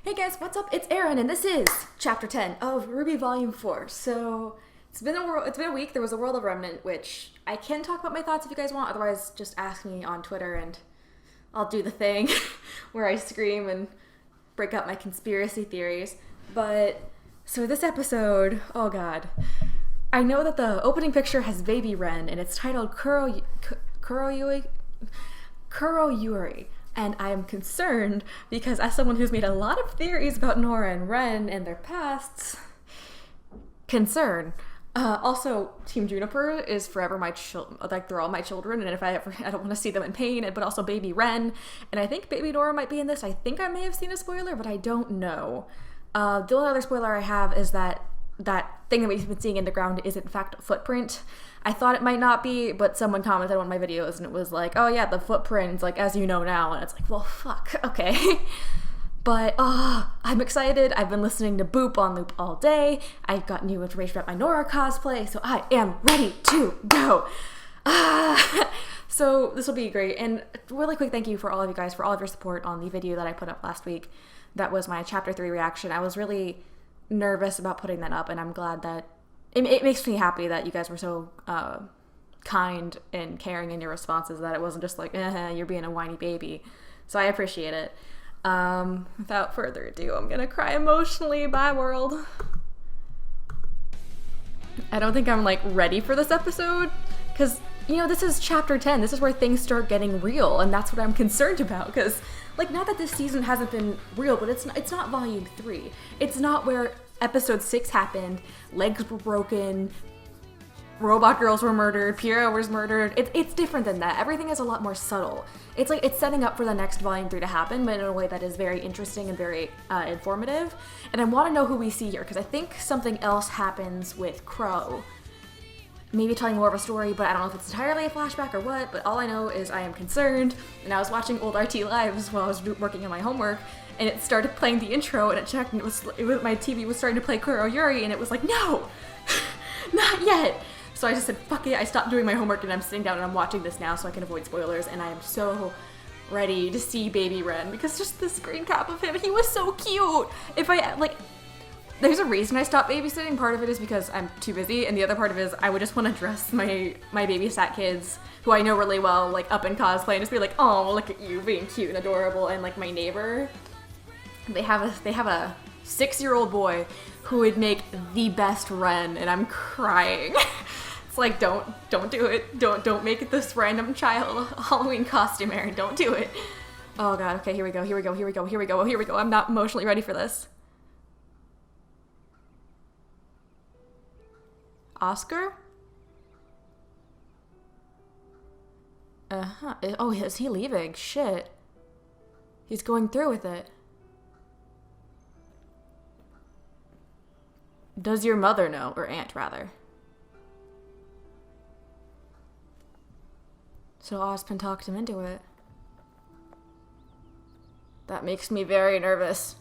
Hey guys, what's up? It's Aaron, and this is Chapter 10 of RWBY Volume 4. So, it's been a week. There was a World of Remnant, which I can talk about my thoughts if you guys want. Otherwise, just ask me on Twitter, and I'll do the thing where I scream and break out my conspiracy theories. But, so this episode, oh god. I know that the opening picture has Baby Ren, and it's titled Kuroyuri. And I am concerned because, as someone who's made a lot of theories about Nora and Ren and their pasts, concern. Also, Team Juniper is forever my like they're all my children, and if I don't want to see them in pain. But also Baby Ren, and I think Baby Nora might be in this. I think I may have seen a spoiler, but I don't know. The only other spoiler I have is that thing that we've been seeing in the ground is in fact a footprint. I thought it might not be, but someone commented on one of my videos and it was like, oh yeah, the footprint's like as you know now, and it's like, well fuck, okay. But I'm excited. I've been listening to Boop on loop all day. I've got new information about my Nora cosplay, so I am ready to go. So this will be great. And really quick thank you for all of you guys for all of your support on the video that I put up last week. That was my Chapter 3 reaction. I was really nervous about putting that up, and I'm glad that it makes me happy that you guys were so kind and caring in your responses, that it wasn't just like, you're being a whiny baby. So I appreciate it. Without further ado, I'm gonna cry emotionally. Bye, world. I don't think I'm like ready for this episode, because you know, this is Chapter 10. This is where things start getting real, and that's what I'm concerned about, because like, not that this season hasn't been real, but it's not Volume 3. It's not where Episode 6 happened, legs were broken, robot girls were murdered, Pyrrha was murdered. It's different than that. Everything is a lot more subtle. It's like it's setting up for the next Volume 3 to happen, but in a way that is very interesting and very informative. And I want to know who we see here, because I think something else happens with Crow. Maybe telling more of a story, but I don't know if it's entirely a flashback or what, but all I know is I am concerned. And I was watching old RT Lives while I was working on my homework, and it started playing the intro, and it checked, and it was my TV was starting to play Kuroyuri, and it was like, no! Not yet! So I just said, fuck it, I stopped doing my homework, and I'm sitting down and I'm watching this now so I can avoid spoilers, and I am so ready to see Baby Ren, because just the screen cap of him, he was so cute! There's a reason I stopped babysitting. Part of it is because I'm too busy, and the other part of it is I would just want to dress my babysat kids, who I know really well, like up in cosplay, and just be like, oh, look at you being cute and adorable. And like my neighbor, they have a 6-year-old boy who would make the best Ren, and I'm crying. It's like, don't do it. Don't make it this random child Halloween costume, Aaron. Don't do it. Oh god. Okay, here we go. I'm not emotionally ready for this. Oscar? Oh, is he leaving? Shit. He's going through with it. Does your mother know? Or aunt, rather. So Ozpin talked him into it. That makes me very nervous.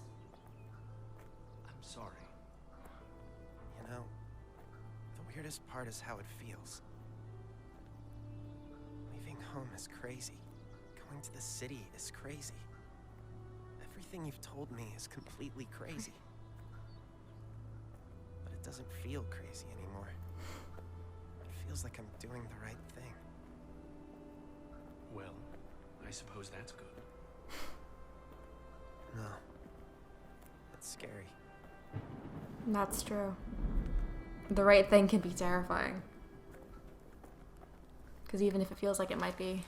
I'm sorry. You know, the weirdest part is how it feels. Leaving home is crazy. Going to the city is crazy. Everything you've told me is completely crazy. But it doesn't feel crazy anymore. It feels like I'm doing the right thing. Well, I suppose that's good. No. That's scary. That's true. The right thing can be terrifying. Because even if it feels like it might be...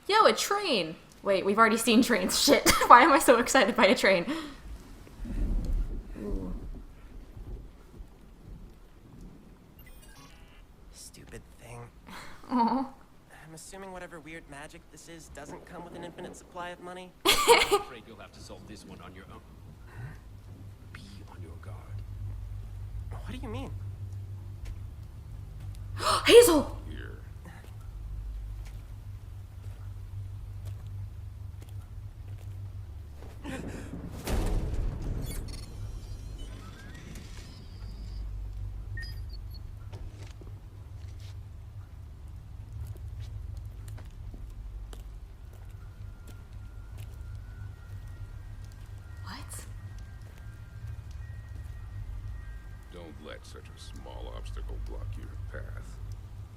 Yo, a train! Wait, we've already seen trains. Shit. Why am I so excited by a train? Ooh. Stupid thing. Aww. I'm assuming whatever weird magic this is doesn't come with an infinite supply of money. I'm afraid you'll have to solve this one on your own. Be on your guard. What do you mean? Hazel! Here. What? wouldn't let such a small obstacle block your path.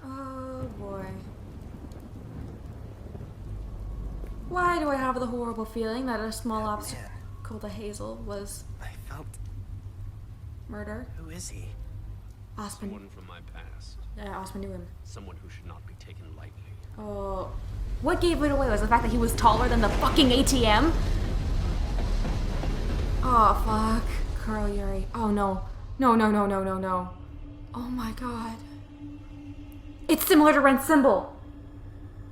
Oh boy. Why do I have the horrible feeling that a small obstacle to Hazel was I felt... murder? Who is he? Osmond. Someone from my past. Yeah, Osmond knew him. Someone who should not be taken lightly. Oh. What gave it away was the fact that he was taller than the fucking ATM? Oh, fuck. Carl Yuri. Oh, no. No, no, no, no, no, no. Oh my god. It's similar to Ren's symbol.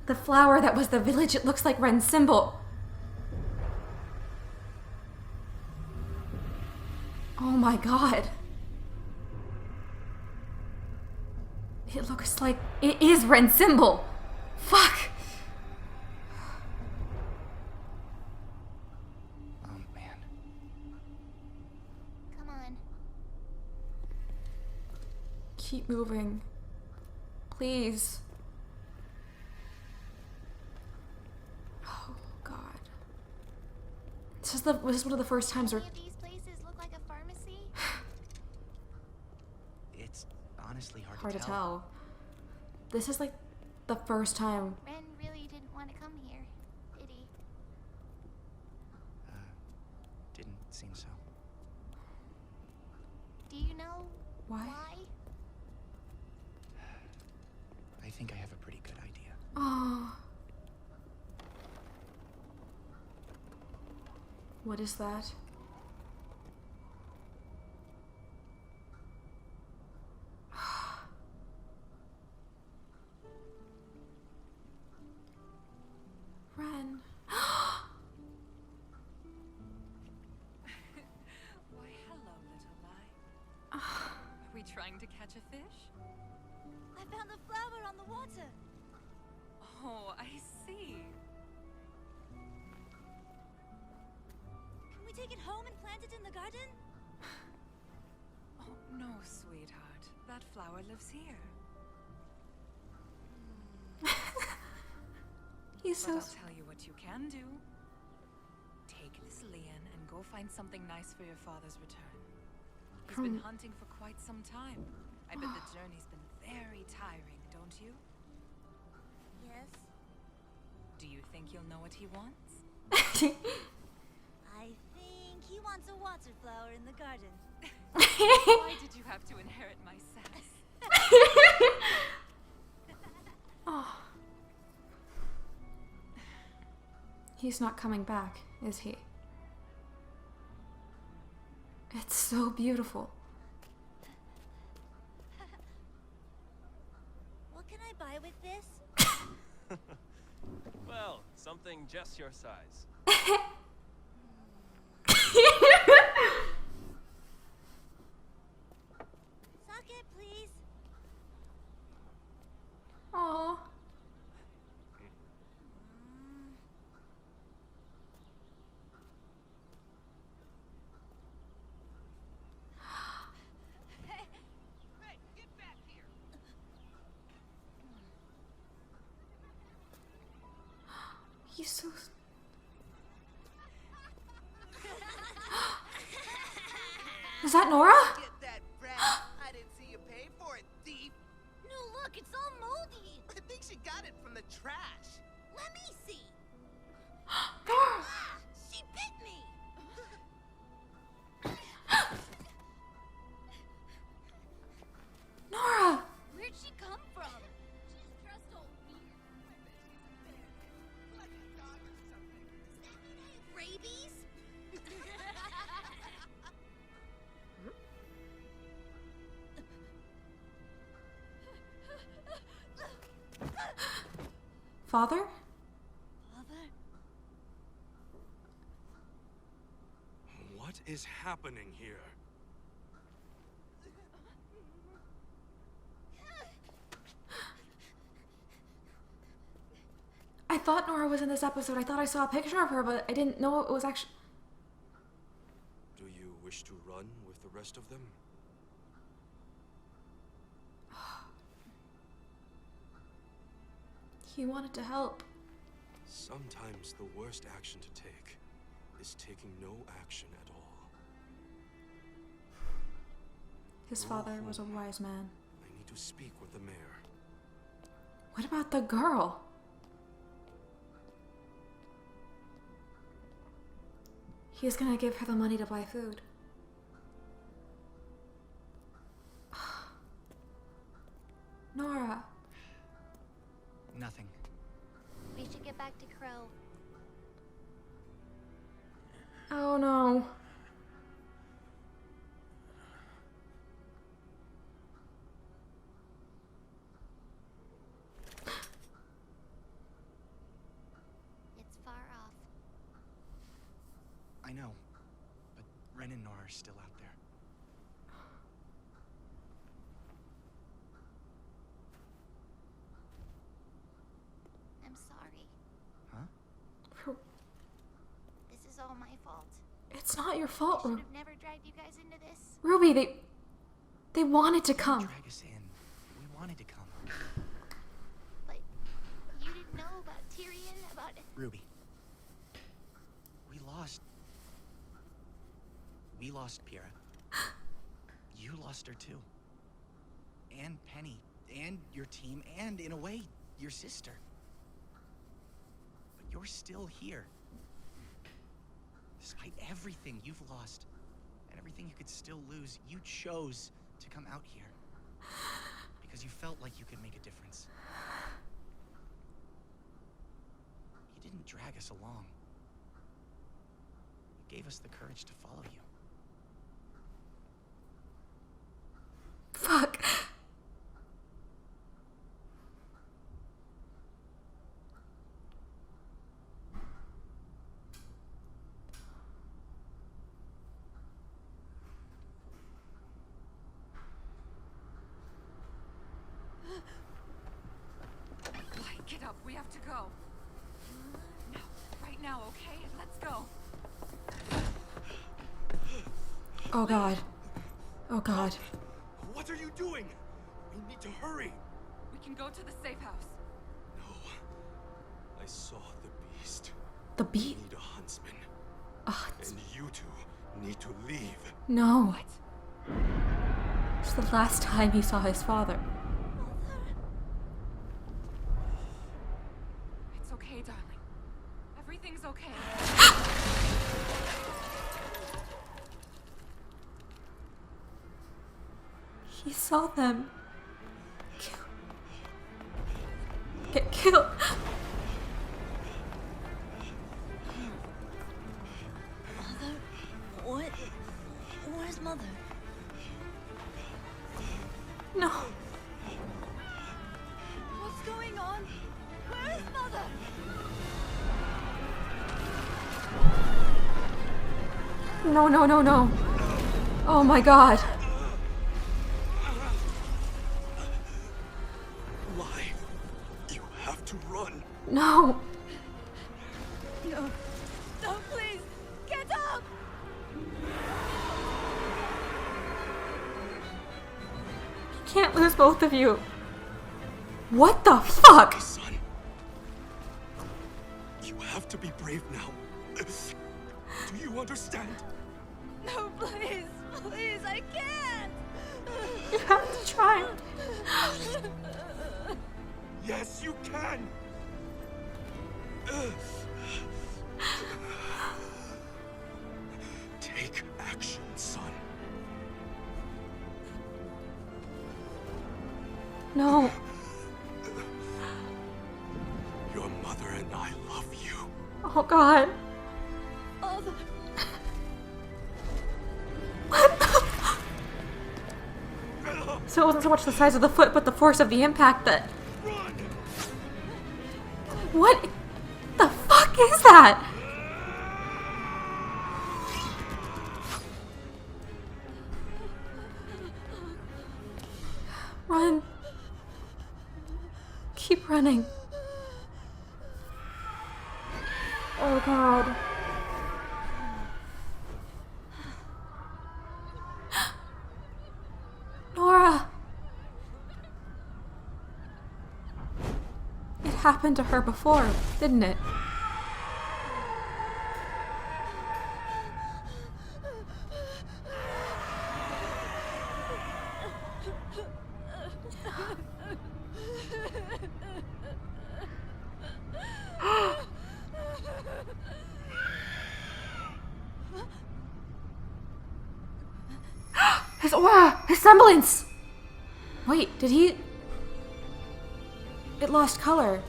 The flower that was the village, it looks like Ren's symbol. Oh my god. It looks like it is Ren's symbol. Fuck. Oh, man. Come on. Keep moving. Please. Oh god. This is one of the first times where Any of these places look like a pharmacy? It's honestly hard to tell. This is like the first time. Ren really didn't want to come here, did he? Didn't seem so. Do you know Why? I think I have a pretty good idea. Oh. What is that? Ren. Why, hello, little lie. Are we trying to catch a fish? I found a flower on the water. Oh, I see. Can we take it home and plant it in the garden? Oh, no, sweetheart. That flower lives here. He's But so. I'll tell you what you can do. Take this Leon and go find something nice for your father's return. He's been hunting for quite some time. I bet the journey's been very tiring, don't you? Yes. Do you think you'll know what he wants? I think he wants a water flower in the garden. Why did you have to inherit my sass? Oh. He's not coming back, is he? It's so beautiful. What can I buy with this? Well, something just your size. Sake, please. Aww. He's so. Is that Nora? Get that brat. I didn't see you pay for it, thief. No, look, it's all moldy. I think she got it from the trash. Let me see. Nora! Ah, she bit me. Nora! Where'd she come from? She's dressed all weird. Like a dog or something. Does that mean I have rabies? Father? Father? What is happening here? I thought Nora was in this episode. I thought I saw a picture of her, but I didn't know it was actually. Do you wish to run with the rest of them? He wanted to help. Sometimes the worst action to take is taking no action at all. His father was a wise man. I need to speak with the mayor. What about the girl? He's gonna give her the money to buy food. Nora. Nothing. We should get back to Crow. Oh no. It's far off. I know. But Ren and Nora are still out there. I'm sorry. Huh? This is all my fault. It's not your fault, I should have never dragged you guys into this. Ruby. They wanted to come. Drag us in. We wanted to come. But you didn't know about Tyrion, about... Ruby. We lost Pyrrha. You lost her too. And Penny. And your team. And, in a way, your sister. But you're still here. Despite everything you've lost, and everything you could still lose, you chose to come out here. Because you felt like you could make a difference. You didn't drag us along. You gave us the courage to follow you. Fuck. Get up, we have to go. No, right now, okay? Let's go. Oh god. Oh god. What are you doing? We need to hurry. We can go to the safe house. No. I saw the beast. The We beat? need a huntsman. It's... And you two need to leave. No. What? It's the last time he saw his father. It's okay, darling. Everything's okay. He saw them. Get killed. Mother? What? Where's Mother? No. What's going on? Where's Mother? No, no, no, no. Oh my god. Why? You have to run. No. No. No, please! Get up! You can't lose both of you. What the fuck? My son. You have to be brave now. Do you understand? No, please! Please, I can't! You have to try. Yes, you can. Take action, son. No. Your mother and I love you. Oh god. Mother! What the? So it wasn't so much the size of the foot, but the force of the impact that... Run! What the fuck is that? Run. Keep running. Oh god. Nora. It happened to her before, didn't it? His aura! His semblance! Wait, did he... It lost color.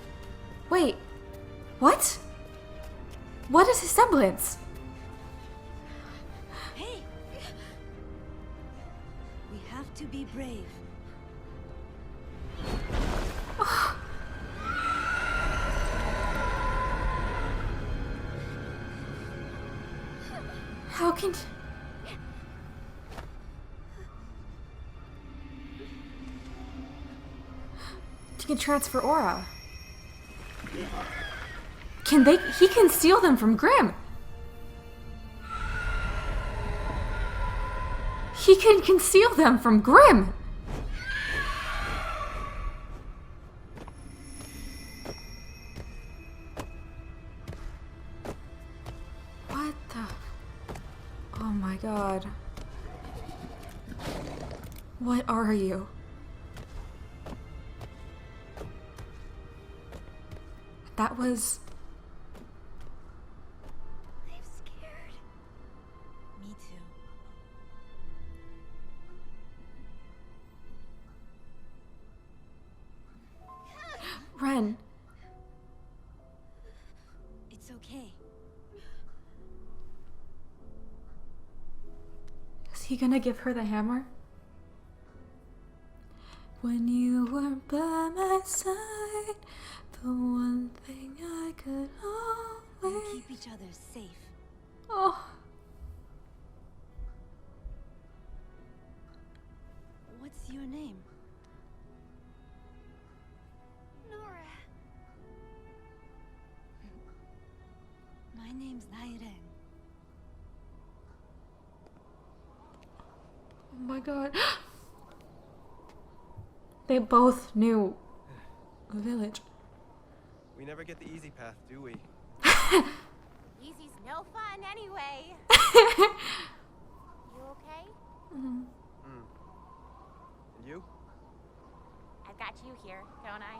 Wait. What? What is his semblance? Hey! We have to be brave. How can... He can transfer aura. Can they... He can steal them from Grimm. He can conceal them from Grimm. What the... Oh my god. What are you? That was... I'm scared. Me too. Ren. It's okay. Is he gonna give her the hammer? When you were by my side, the one thing I could We'll always... keep each other safe. Oh, What's your name? Nora. My name's Nairen. oh my god. They both knew the village. We never get the easy path, do we? Easy's no fun anyway. You okay? Hmm. And you? I've got you here, don't I?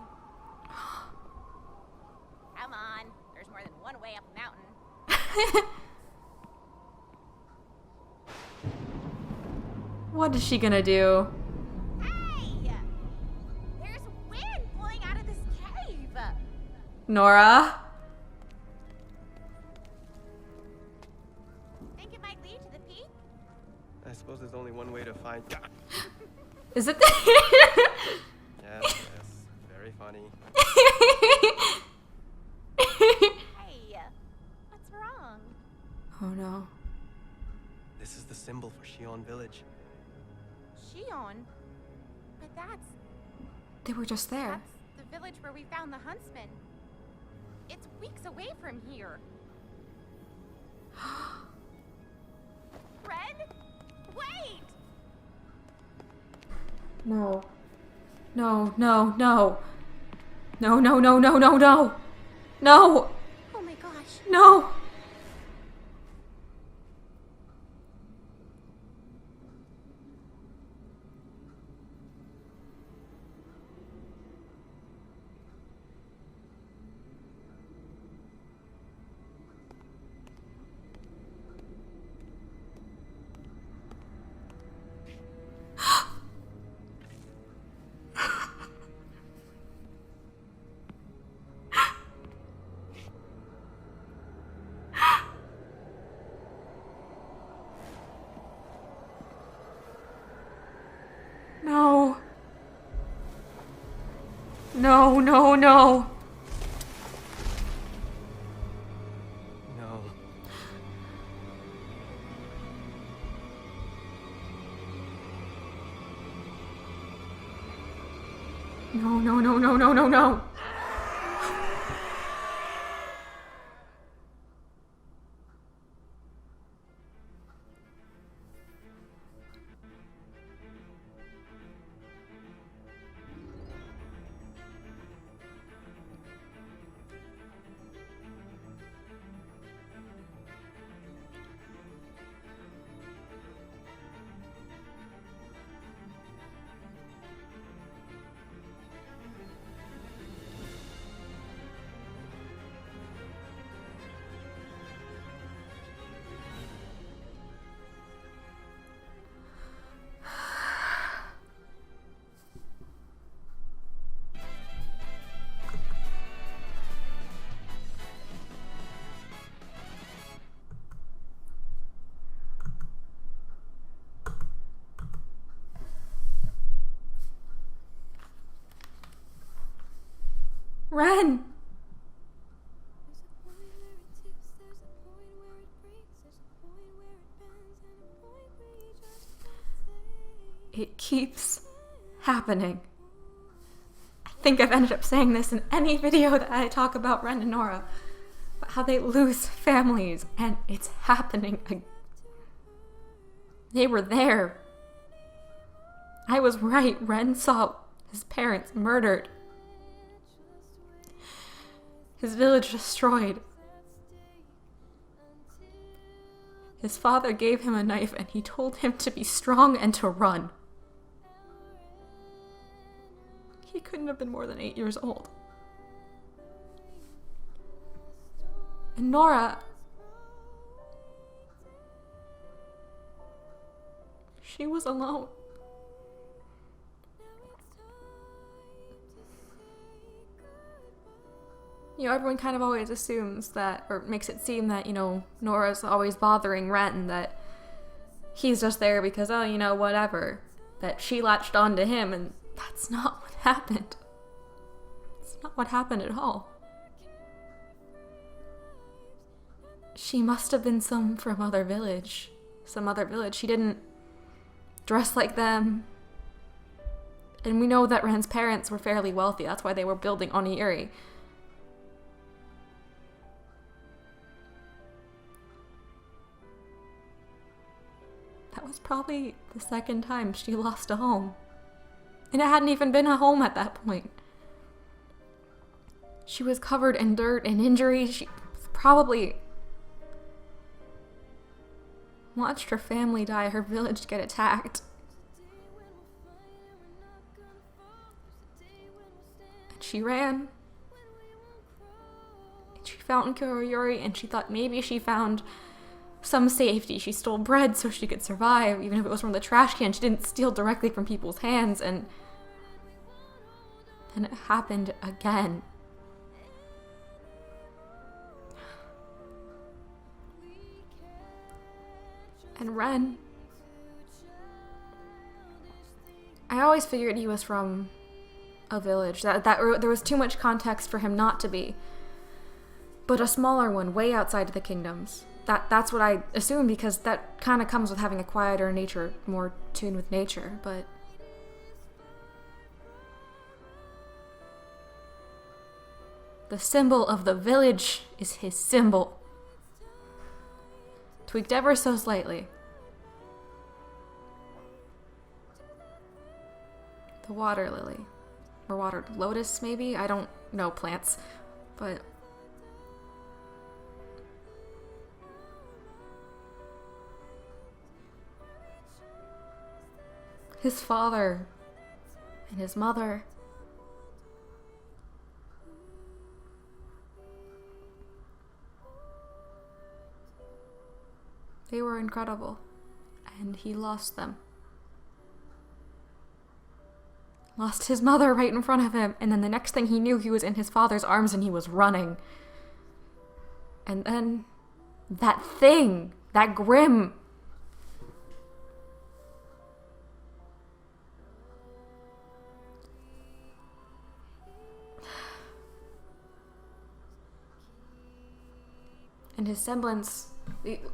Come on. There's more than one way up the mountain. What is she gonna do? Hey! There's wind blowing out of this cave. Nora? Think it might lead to the peak? I suppose there's only one way to find... Is it? Yes, yes. Very funny. Hey, what's wrong? Oh no. This is the symbol for Shion Village. Shion? But that's They were just there. the village where we found the huntsman. It's weeks away from here. Ren? Wait! No. No, no, no. No, no, no, no, no, no. No. Oh my gosh. No. No. No, no, no. No. No, no, no, no, no, no, no. Ren! It keeps happening. I think I've ended up saying this in any video that I talk about Ren and Nora, about how they lose families, and it's happening again. They were there. I was right. Ren saw his parents murdered. His village destroyed. His father gave him a knife and he told him to be strong and to run. He couldn't have been more than 8 years old. And Nora, she was alone. You know, everyone kind of always assumes that, or makes it seem that, you know, Nora's always bothering Ren and that he's just there because, oh, you know, whatever. That she latched on to him, and that's not what happened. It's not what happened at all. She must have been from other village. Some other village. She didn't dress like them. And we know that Ren's parents were fairly wealthy. That's why they were building Onigiri. That was probably the second time she lost a home. And it hadn't even been a home at that point. She was covered in dirt and injuries. She probably watched her family die, her village get attacked. And she ran. And she found Kyoryuri, and she thought maybe she found some safety. She stole bread so she could survive, even if it was from the trash can. She didn't steal directly from people's hands, and then it happened again. And Ren, I always figured he was from a village. That there was too much context for him not to be. But a smaller one, way outside of the kingdoms. That's what I assumed, because that kind of comes with having a quieter nature, more tuned with nature, but the symbol of the village is his symbol. Tweaked ever so slightly. The water lily. Or water lotus, maybe? I don't know plants, but his father and his mother. They were incredible, and he lost them. Lost his mother right in front of him, and then the next thing he knew, he was in his father's arms and he was running. And then that thing, that Grimm, and his semblance,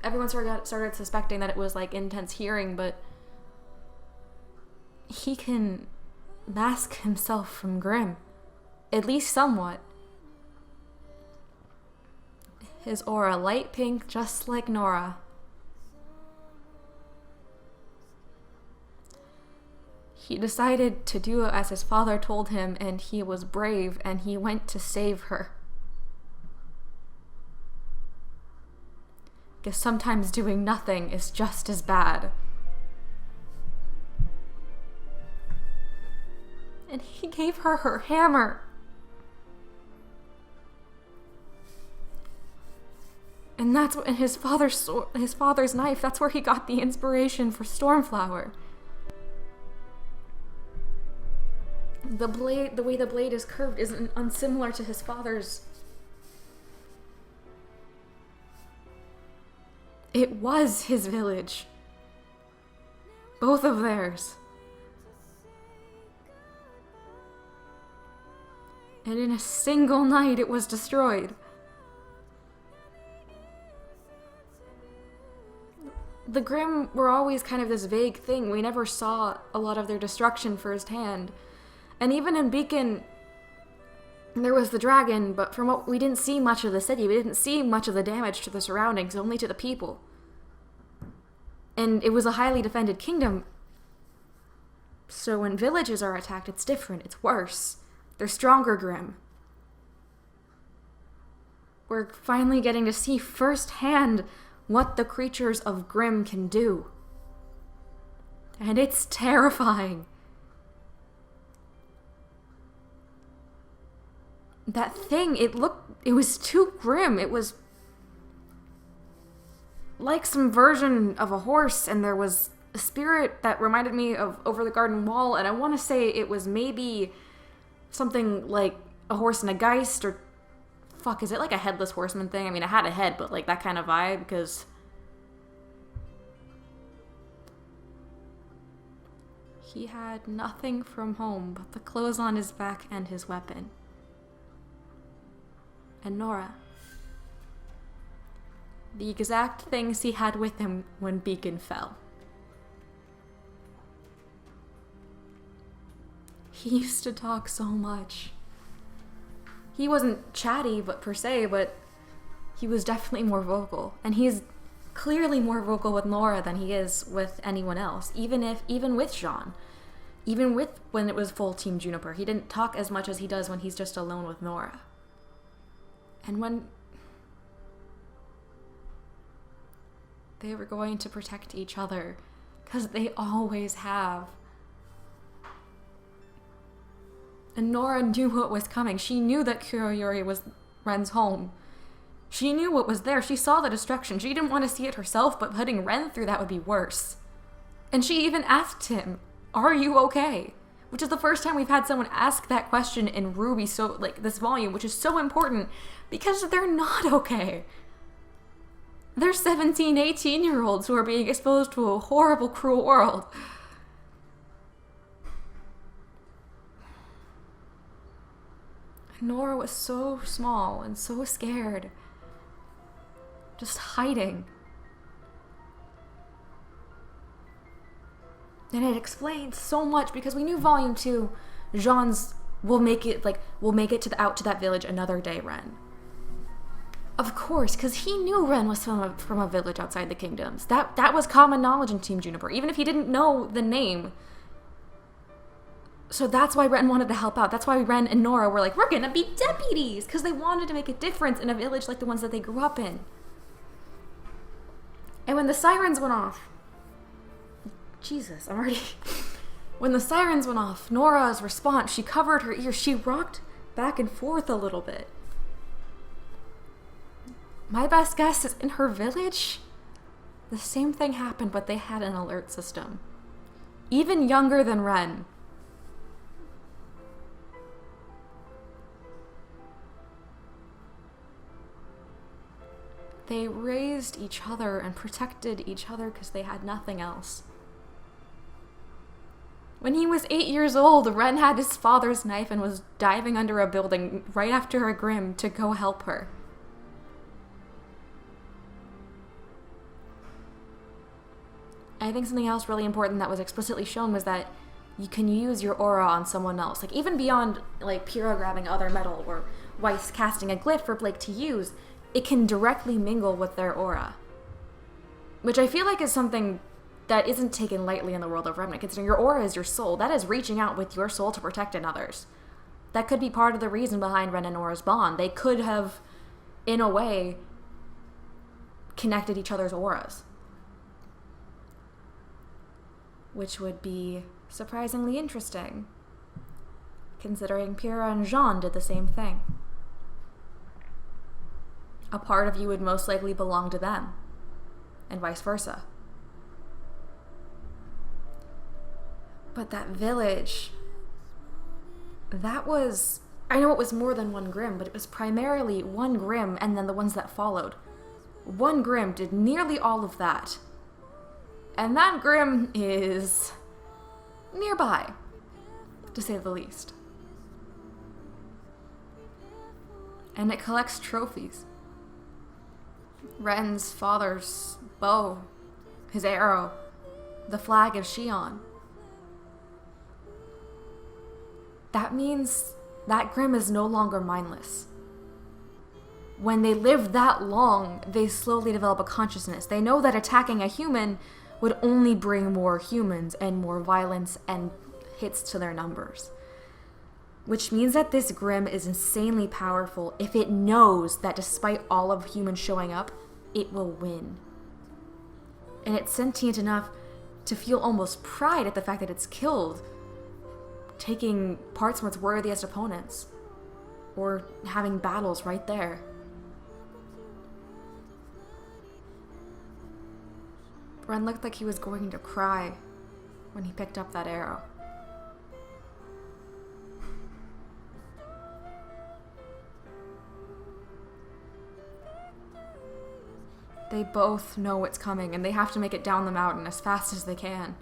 everyone started suspecting that it was like intense hearing, but he can mask himself from Grimm, at least somewhat. His aura, light pink, just like Nora. He decided to do as his father told him, and he was brave, and he went to save her. Because sometimes doing nothing is just as bad. And he gave her her hammer. And that's what, and his father's knife, that's where he got the inspiration for Stormflower. The blade, the way the blade is curved isn't unsimilar to his father's. It was his village. Both of theirs. And in a single night, it was destroyed. The Grimm were always kind of this vague thing. We never saw a lot of their destruction firsthand. And even in Beacon, there was the dragon, but from what we didn't see much of the city. We didn't see much of the damage to the surroundings, only to the people. And it was a highly defended kingdom. So when villages are attacked, it's different. It's worse. They're stronger Grimm. We're finally getting to see firsthand what the creatures of Grimm can do. And it's terrifying. That thing, it was too grim. It was like some version of a horse, and there was a spirit that reminded me of Over the Garden Wall, and I want to say it was maybe something like a horse and a geist, or fuck, is it like a headless horseman thing? I mean, it had a head, but like that kind of vibe, because he had nothing from home but the clothes on his back and his weapon. And Nora. The exact things he had with him when Beacon fell. He used to talk so much. He wasn't chatty, but per se, but he was definitely more vocal. And he's clearly more vocal with Nora than he is with anyone else, even with Jean. Even with when it was full Team Juniper, he didn't talk as much as he does when he's just alone with Nora. And when they were going to protect each other, because they always have. And Nora knew what was coming. She knew that Kuroyuri was Ren's home. She knew what was there. She saw the destruction. She didn't want to see it herself, but putting Ren through that would be worse. And she even asked him, "Are you okay?" Which is the first time we've had someone ask that question in RWBY, so like this volume, which is so important because they're not okay. They're 17, 18-year-olds who are being exposed to a horrible, cruel world. Nora was so small and so scared. Just hiding. And it explains so much because we knew Volume 2, Jean's will make it out to that village another day, Ren. Of course, because he knew Ren was from a village outside the kingdoms. That was common knowledge in Team Juniper, even if he didn't know the name. So that's why Ren wanted to help out. That's why Ren and Nora were like, we're gonna be deputies, because they wanted to make a difference in a village like the ones that they grew up in. And when the sirens went off, Jesus, when the sirens went off, Nora's response, she covered her ears, she rocked back and forth a little bit. My best guess is in her village, the same thing happened, but they had an alert system. Even younger than Ren. They raised each other and protected each other because they had nothing else. When he was 8 years old, Ren had his father's knife and was diving under a building right after a Grimm to go help her. I think something else really important that was explicitly shown was that you can use your aura on someone else. Like, even beyond, like, Pyrrha grabbing other metal or Weiss casting a glyph for Blake to use, it can directly mingle with their aura. Which I feel like is something that isn't taken lightly in the world of Remnant, considering your aura is your soul. That is reaching out with your soul to protect others. That could be part of the reason behind Ren and Nora's bond. They could have, in a way, connected each other's auras. Which would be surprisingly interesting, considering Pyrrha and Jean did the same thing. A part of you would most likely belong to them, and vice versa. But that village, that was, I know it was more than one Grimm, but it was primarily one Grimm and then the ones that followed. One Grimm did nearly all of that. And that Grimm is nearby, to say the least. and it collects trophies. Ren's father's bow, his arrow, the flag of Shion. That means that Grimm is no longer mindless. When they live that long, they slowly develop a consciousness. They know that attacking a human would only bring more humans and more violence and hits to their numbers. Which means that this Grimm is insanely powerful if it knows that despite all of humans showing up, it will win. And it's sentient enough to feel almost pride at the fact that it's killed, taking parts from its worthiest opponents, or having battles right there. Ren looked like he was going to cry when he picked up that arrow. They both know what's coming, and they have to make it down the mountain as fast as they can.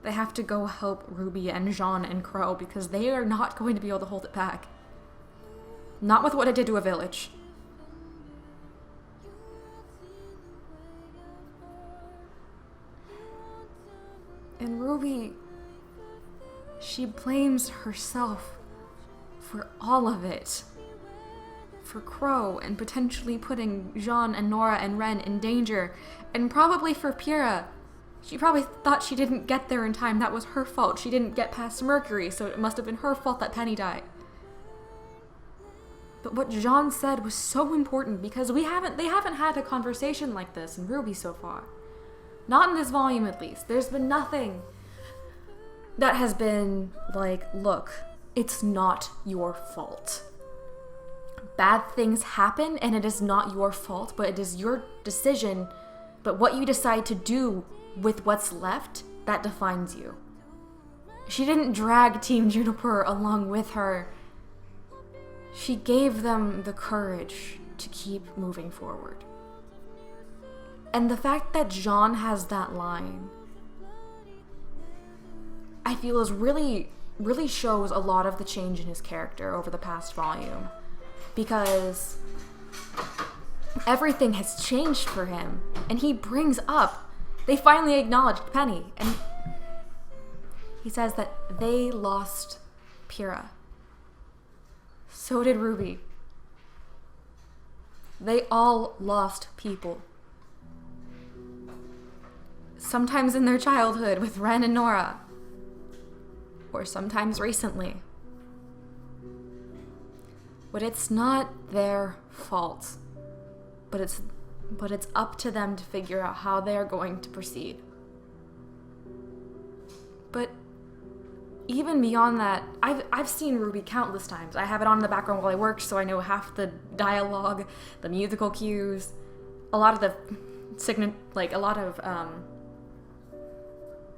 They have to go help Ruby and Jean and Crow because they are not going to be able to hold it back. Not with what it did to a village. And Ruby, she blames herself for all of it. For Crow and potentially putting Jean and Nora and Ren in danger. And probably for Pyrrha. She probably thought she didn't get there in time. That was her fault. She didn't get past Mercury, so it must have been her fault that Penny died. But what Jean said was so important because they haven't had a conversation like this in RWBY so far. Not in this volume, at least. There's been nothing that has been like, look, it's not your fault. Bad things happen, and it is not your fault, but it is your decision. But what you decide to do with what's left, that defines you. She didn't drag Team Juniper along with her. She gave them the courage to keep moving forward. And the fact that Jean has that line, I feel is really shows a lot of the change in his character over the past volume. Because everything has changed for him. And he brings up, they finally acknowledged Penny. And he says that they lost Pyrrha. So did RWBY. They all lost people. Sometimes in their childhood with Ren and Nora. Or sometimes recently. But it's not their fault. But it's up to them to figure out how they are going to proceed. But even beyond that, I've seen RWBY countless times. I have it on in the background while I work, so I know half the dialogue, the musical cues, a lot of the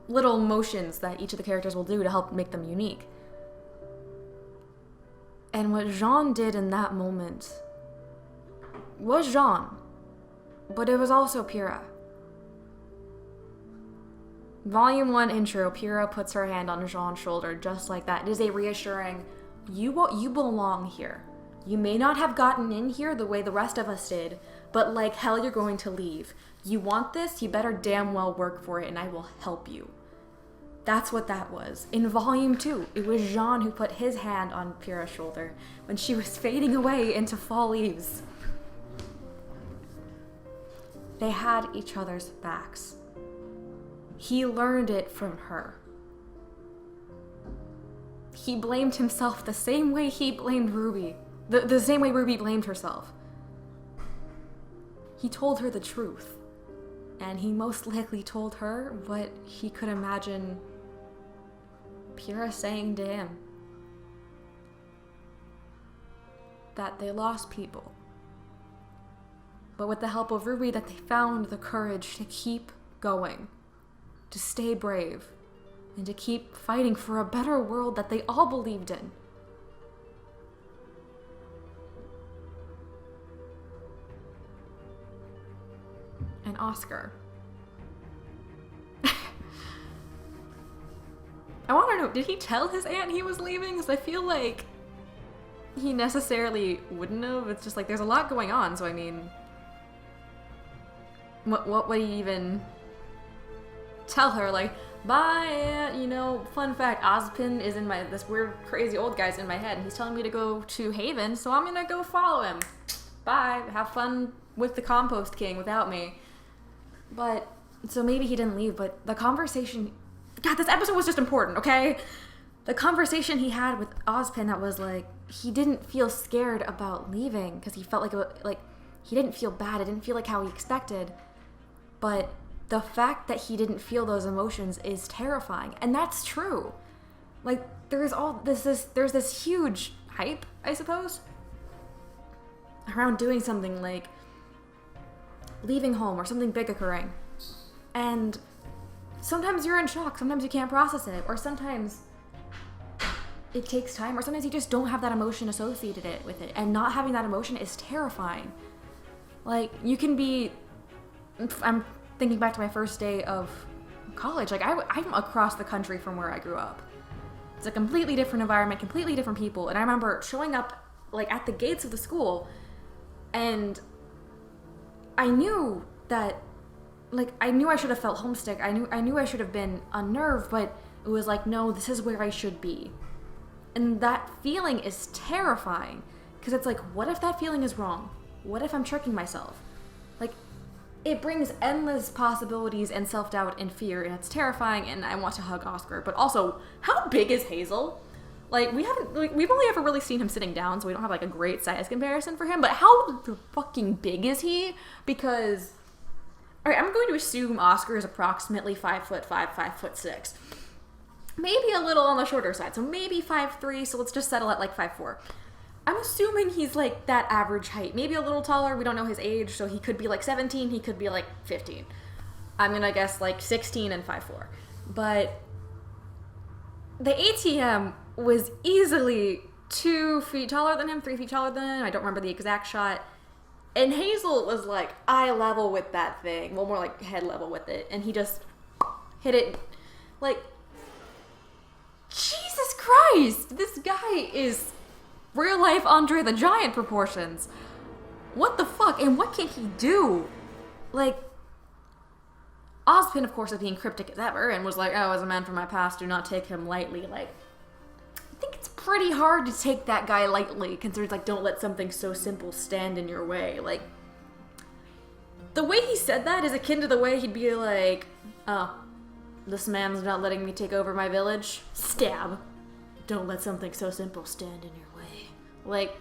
little motions that each of the characters will do to help make them unique. And what Jean did in that moment was Jean, but it was also Pyrrha. Volume 1 intro, Pyrrha puts her hand on Jean's shoulder just like that. It is a reassuring, you belong here. You may not have gotten in here the way the rest of us did, but like hell you're going to leave. You want this, you better damn well work for it and I will help you. That's what that was. In Volume 2, it was Jean who put his hand on Pyrrha's shoulder when she was fading away into fall leaves. They had each other's backs. He learned it from her. He blamed himself the same way he blamed RWBY. The same way RWBY blamed herself. He told her the truth. And he most likely told her what he could imagine Pyrrha saying to him. That they lost people. But with the help of RWBY, that they found the courage to keep going. To stay brave. And to keep fighting for a better world that they all believed in. And Oscar. I want to know, did he tell his aunt he was leaving? Because I feel like he necessarily wouldn't have. It's just like there's a lot going on, so I mean, what would he even tell her? Like, bye, you know, fun fact, Ozpin is in this weird, crazy old guy's in my head, and he's telling me to go to Haven, so I'm gonna go follow him. Bye, have fun with the Compost King without me. But, so maybe he didn't leave, but the conversation, God, this episode was just important, okay? The conversation he had with Ozpin that was like, he didn't feel scared about leaving, because he felt like he didn't feel bad, it didn't feel like how he expected, but the fact that he didn't feel those emotions is terrifying, and that's true. Like, there's this huge hype, I suppose, around doing something like leaving home or something big occurring, and sometimes you're in shock, sometimes you can't process it, or sometimes it takes time, or sometimes you just don't have that emotion associated with it, and not having that emotion is terrifying. Like, you can be, I'm thinking back to my first day of college, like I'm across the country from where I grew up. It's a completely different environment, completely different people, and I remember showing up like at the gates of the school, and I knew that, like, I knew I should have felt homesick, I knew I should have been unnerved, but it was like, no, this is where I should be. And that feeling is terrifying, because it's like, what if that feeling is wrong? What if I'm tricking myself? Like, it brings endless possibilities and self-doubt and fear, and it's terrifying, and I want to hug Oscar. But also, how big is Hazel? Like, we've only ever really seen him sitting down, so we don't have like a great size comparison for him, but how fucking big is he? Because, alright, I'm going to assume Oscar is approximately 5'5", 5'6". Maybe a little on the shorter side, so maybe 5'3", so let's just settle at like 5'4". I'm assuming he's like that average height, maybe a little taller, we don't know his age, so he could be like 17, he could be like 15. I'm gonna guess like 16 and 5'4". But the ATM was easily 2 feet taller than him, 3 feet taller than him, I don't remember the exact shot. And Hazel was like eye level with that thing, well, more like head level with it, and he just hit it like, Jesus Christ, this guy is real life Andre the Giant proportions. What the fuck? And what can he do? Like, Ozpin, of course, is being cryptic as ever and was like, oh, as a man from my past, do not take him lightly. Like, I think it's pretty hard to take that guy lightly, considering, like, don't let something so simple stand in your way. Like, the way he said that is akin to the way he'd be like, oh, this man's not letting me take over my village. Stab. Don't let something so simple stand in your way. Like,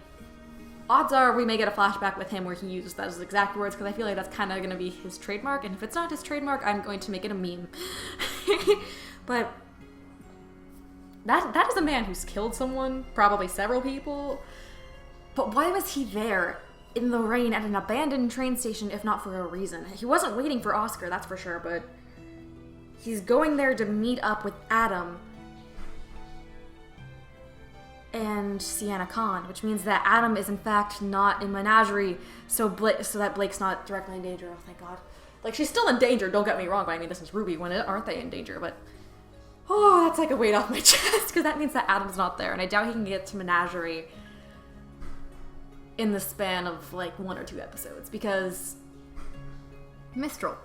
odds are we may get a flashback with him where he uses that as exact words, because I feel like that's kind of going to be his trademark, and if it's not his trademark, I'm going to make it a meme. But that is a man who's killed someone, probably several people. But why was he there in the rain at an abandoned train station if not for a reason? He wasn't waiting for Oscar, that's for sure, but he's going there to meet up with Adam and Sienna Khan, which means that Adam is in fact not in Menagerie, so that Blake's not directly in danger. Oh, thank God. Like, she's still in danger, don't get me wrong, but I mean, this is RWBY, when aren't they in danger? But, oh, that's like a weight off my chest, because that means that Adam's not there, and I doubt he can get to Menagerie in the span of, like, 1 or 2 episodes, because Mistral.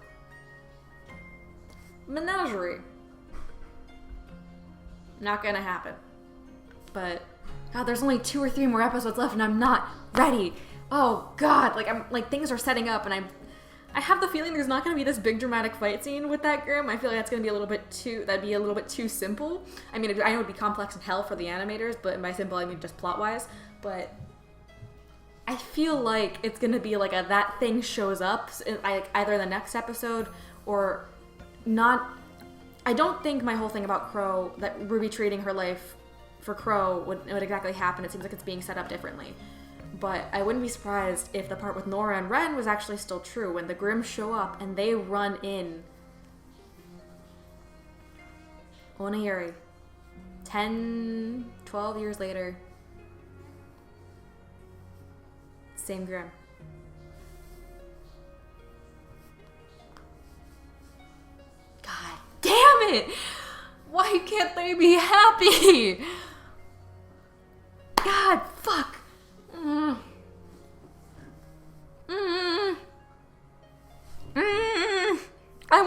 Menagerie. Not gonna happen. But, God, there's only 2 or 3 more episodes left, and I'm not ready. Oh, God, like, things are setting up, and I have the feeling there's not gonna be this big dramatic fight scene with that Grim. I feel like that's gonna be a little bit too simple. I mean, I know it'd be complex in hell for the animators, but by simple, I mean just plot-wise, but I feel like it's gonna be like that thing shows up in either the next episode or not. I don't think my whole thing about Crow, that RWBY trading her life for Crow would exactly happen. It seems like it's being set up differently. But I wouldn't be surprised if the part with Nora and Ren was actually still true, when the Grimm show up and they run in Onayuri 10, 12 years later. Same Grimm. God damn it! Why can't they be happy? God, fuck.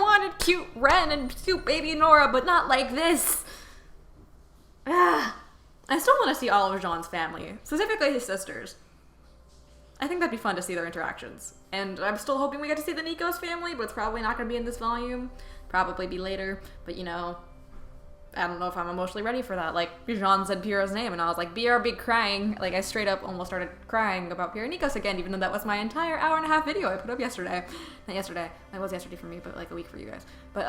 wanted cute Ren and cute baby Nora, but not like this. I still want to see all of Jean's family, specifically his sisters. I think that'd be fun to see their interactions. And I'm still hoping we get to see the Nico's family, but it's probably not going to be in this volume. Probably be later. But, you know, I don't know if I'm emotionally ready for that. Like, Jean said Pierre's name, and I was like, BRB crying. Like, I straight up almost started crying about Pierre and Nikos again, even though that was my entire hour-and-a-half video I put up yesterday. Not yesterday. It was yesterday for me, but like a week for you guys. But,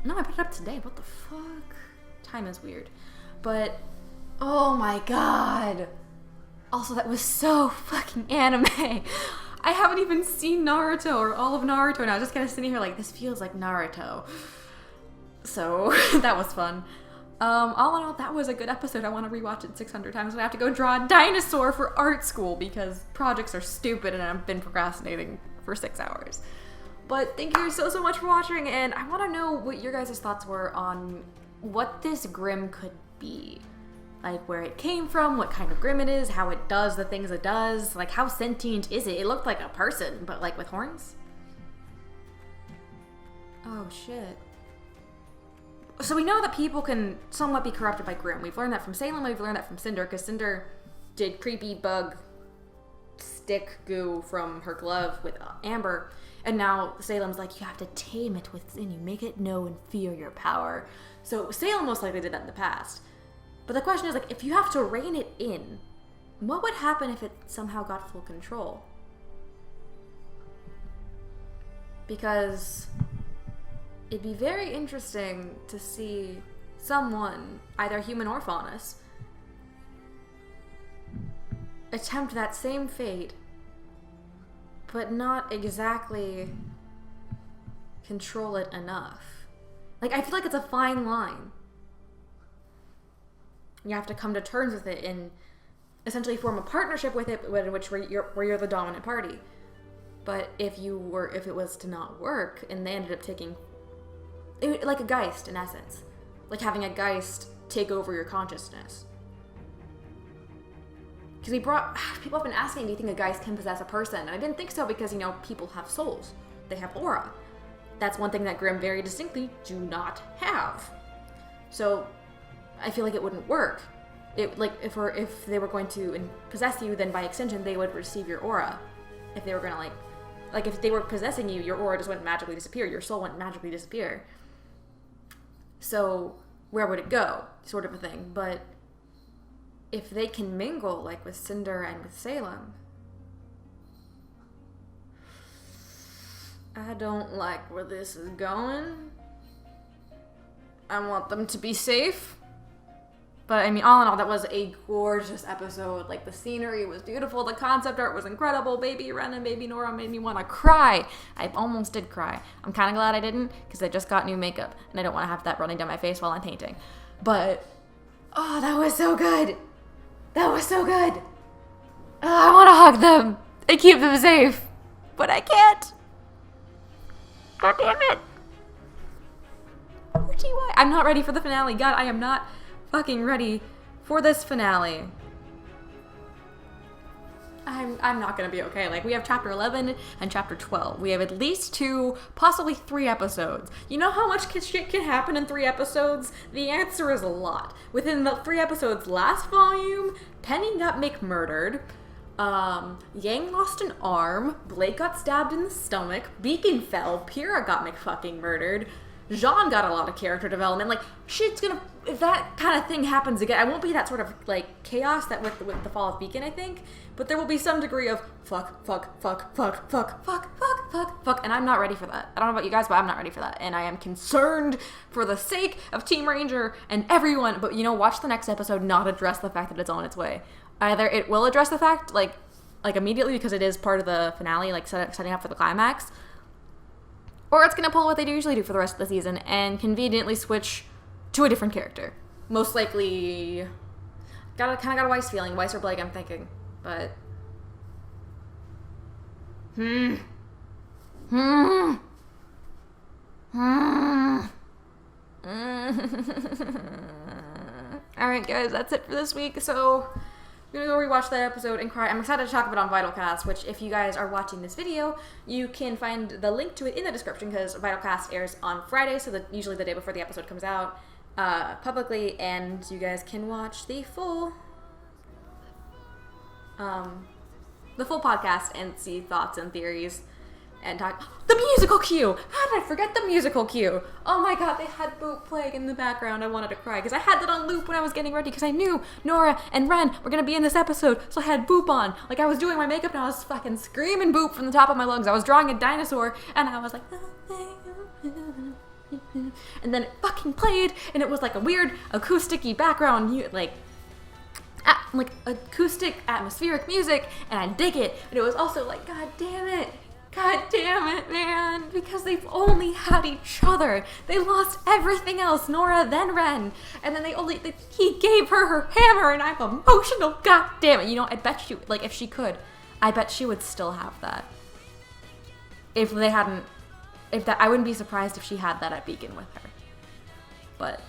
no, I put it up today. What the fuck? Time is weird. But, oh my god. Also, that was so fucking anime. I haven't even seen Naruto or all of Naruto, and I was just kind of sitting here like, this feels like Naruto. So, that was fun. All in all, that was a good episode. I want to rewatch it 600 times, and I have to go draw a dinosaur for art school because projects are stupid and I've been procrastinating for 6 hours. But thank you so much for watching, and I want to know what your guys' thoughts were on what this Grimm could be. Like, where it came from, what kind of Grimm it is, how it does the things it does, like, how sentient is it? It looked like a person, but, like, with horns? Oh, shit. So we know that people can somewhat be corrupted by Grimm. We've learned that from Salem, we've learned that from Cinder, because Cinder did creepy bug stick goo from her glove with Amber, and now Salem's like, you have to tame it within you, make it know and fear your power. So Salem most likely did that in the past. But the question is, like, if you have to rein it in, what would happen if it somehow got full control? Because it'd be very interesting to see someone, either human or faunus, attempt that same fate, but not exactly control it enough. Like, I feel like it's a fine line. You have to come to terms with it and essentially form a partnership with it, in which where you're the dominant party. But if it was to not work, and they ended up taking it, like a Geist in essence, like having a Geist take over your consciousness. Because people have been asking, do you think a Geist can possess a person? And I didn't think so because, you know, people have souls. They have aura. That's one thing that Grimm very distinctly do not have. So I feel like it wouldn't work. If they were going to possess you, then by extension they would receive your aura. If they were gonna like if they were possessing you, your aura just wouldn't magically disappear. Your soul wouldn't magically disappear. So where would it go? Sort of a thing. But if they can mingle, like with Cinder and with Salem, I don't like where this is going. I want them to be safe. But, I mean, all in all, that was a gorgeous episode. Like, the scenery was beautiful. The concept art was incredible. Baby Ren and Baby Nora made me want to cry. I almost did cry. I'm kind of glad I didn't, because I just got new makeup, and I don't want to have that running down my face while I'm painting. But, oh, that was so good. That was so good. Oh, I want to hug them and keep them safe. But I can't. God damn it. I'm not ready for the finale. God, I am not fucking ready for this finale. I'm not gonna be okay. Like, we have chapter 11 and chapter 12. We have at least 2, possibly 3 episodes. You know how much shit can happen in 3 episodes? The answer is a lot. Within the 3 episodes last volume, Penny got McMurdered, Yang lost an arm, Blake got stabbed in the stomach, Beacon fell, Pyrrha got McFucking murdered, Jean got a lot of character development. Like, shit's gonna, if that kind of thing happens again, I won't be that sort of, like, chaos that with the fall of Beacon, I think, but there will be some degree of fuck, and I'm not ready for that. I don't know about you guys, but I'm not ready for that, and I am concerned for the sake of Team Ranger and everyone. But, you know, watch the next episode not address the fact that it's on its way. Either it will address the fact, like immediately, because it is part of the finale, like, setting up for the climax, or it's gonna pull what they usually do for the rest of the season and conveniently switch to a different character. Most likely, kind of got a Weiss feeling. Weiss or Blake, I'm thinking. But, Alright guys, that's it for this week. So, I'm gonna go rewatch that episode and cry. I'm excited to talk about it on Vitalcast, which if you guys are watching this video, you can find the link to it in the description because Vitalcast airs on Friday, so usually the day before the episode comes out publicly, and you guys can watch the full podcast and see thoughts and theories and talk. The musical cue! How did I forget the musical cue? Oh my god, they had Boop playing in the background. I wanted to cry because I had that on loop when I was getting ready because I knew Nora and Ren were gonna be in this episode, so I had Boop on. Like, I was doing my makeup and I was fucking screaming Boop from the top of my lungs. I was drawing a dinosaur and I was like, and then it fucking played, and it was like a weird acoustic-y background, like acoustic atmospheric music, and I dig it. And it was also like, god damn it, man, because they've only had each other. They lost everything else, Nora, then Ren, and then he gave her hammer, and I'm emotional. God damn it. You know, I bet you, like, if she could, I bet she would still have that. If they hadn't, I wouldn't be surprised if she had that at Beacon with her. But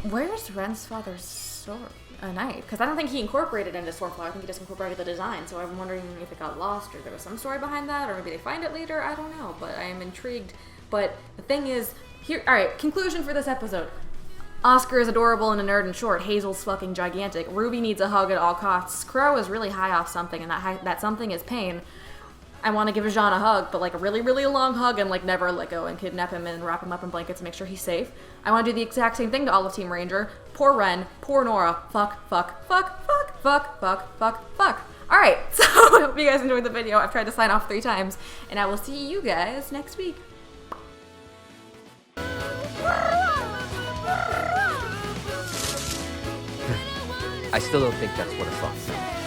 where's Ren's father's sword? A knife, because I don't think he incorporated it into Stormflower. I think he just incorporated the design, so I'm wondering if it got lost or there was some story behind that, or maybe they find it later. I don't know, but I am intrigued. But the thing is, here, alright, conclusion for this episode. Oscar is adorable and a nerd and short. Hazel's fucking gigantic. Ruby needs a hug at all costs. Crow is really high off something, and that something is pain. I want to give Jean a hug, but like a really, really long hug, and like never let go and kidnap him and wrap him up in blankets and make sure he's safe. I want to do the exact same thing to all of Team Ranger. Poor Ren, poor Nora. Fuck. Alright, so I hope you guys enjoyed the video. I've tried to sign off 3 times, and I will see you guys next week. I still don't think that's what a fox is.